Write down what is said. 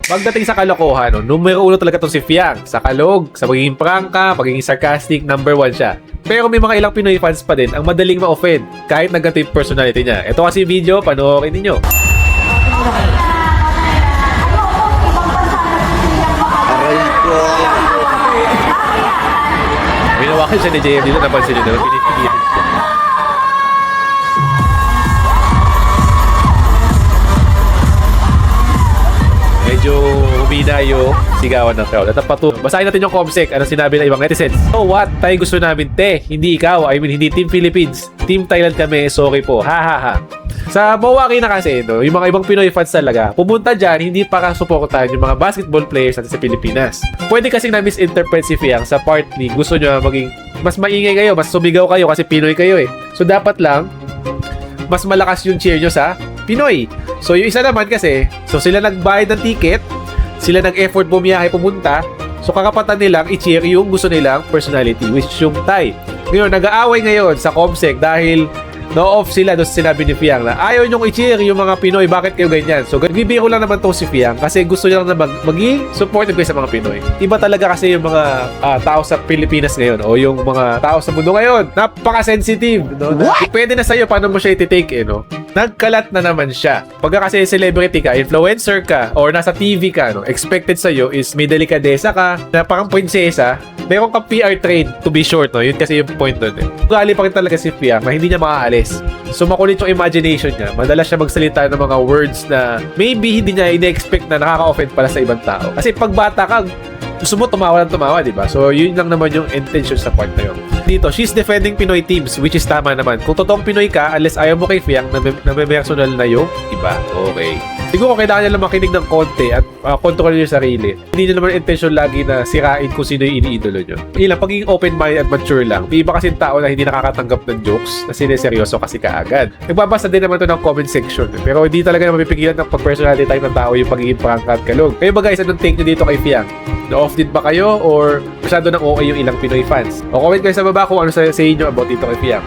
Pagdating sa kalokohan, no, numero 1 talaga to si Fiang. Sa kalog, sa pagiging prangka, pagiging sarcastic, number 1 siya. Pero may mga ilang Pinoy fans pa din ang madaling ma-offend kahit nagganto yung personality niya. Ito kasi video, panoorin ninyo. Winawakan siya ni JM dito, napansin nyo doon. Pinipigilan siya. Medyo humina yung sigawan ng crowd. At ang basahin natin yung comsec. Ano sinabi ng ibang netizens? So what? Tayo gusto namin, te. Hindi ikaw. I mean, hindi Team Philippines. Team Thailand kami. Sorry po. Ha ha ha. Sa Milwaukee na kasi, no, yung mga ibang Pinoy fans talaga, pumunta dyan, hindi para suportahan yung mga basketball players natin sa Pilipinas. Pwede kasing na-misinterpret si Fiang sa part ni gusto nyo maging mas maingay kayo, mas sumigaw kayo kasi Pinoy kayo eh. So dapat lang, mas malakas yung cheer nyo sa Pinoy. So yung isa naman kasi, so sila nagbayad ng ticket, sila nag-effort bumiyahe pumunta, so kakapatan nilang i-cheer yung gusto nilang personality, which yung Thai. Ngayon, nag-aaway ngayon sa comsec dahil no-off sila doon sinabi ni Fiang na ayaw nyong i-cheer yung mga Pinoy, bakit kayo ganyan? So, bibiro lang naman to si Fiang kasi gusto niya lang na maging supportive kayo sa mga Pinoy. Iba talaga kasi yung mga tao sa Pilipinas ngayon o yung mga tao sa mundo ngayon. Napaka-sensitive, no? Pwede na sa'yo paano mo siya i-take, no? Nagkalat na naman siya. Pagka kasi celebrity ka, influencer ka, or nasa TV ka, no? Expected sa'yo is may delikadesa ka, na parang prinsesa, meron kang PR train to be short, no? Yun kasi yung point doon, eh. Ugali pa rin talaga si Fiang na hindi niya makaalis. So makulit yung imagination niya. Madalas siya magsalita ng mga words na maybe hindi niya ine-expect na nakaka-offend pala sa ibang tao. Kasi pag bata ka, gusto mo tumawa ng tumawa, di ba? So yun lang naman yung intention sa part na yun. Dito, she's defending Pinoy teams, which is tama naman. Kung totoong Pinoy ka, unless ayaw mo kay Fiang na may personal na yung iba. Okay. Siguro kailangan niya lang makinig ng konti at kontrol yung sarili. Hindi niya naman intention lagi na sirain kung sino yung iniidolo nyo. Ilang, pagiging open-minded at mature lang. May iba kasing tao na hindi nakakatanggap ng jokes na sineseryoso kasi kaagad. Nagbabasa din naman ito ng comment section. Pero hindi talaga na mapipigilan ng pag-personality type ng tao yung pagiging prangka at kalog. Kayo ba guys, anong take nyo dito kay Fiang? Na-off din ba kayo or masyado ng okay yung ilang Pinoy fans? O comment kayo sa baba kung ano sa inyo about dito kay Fiang.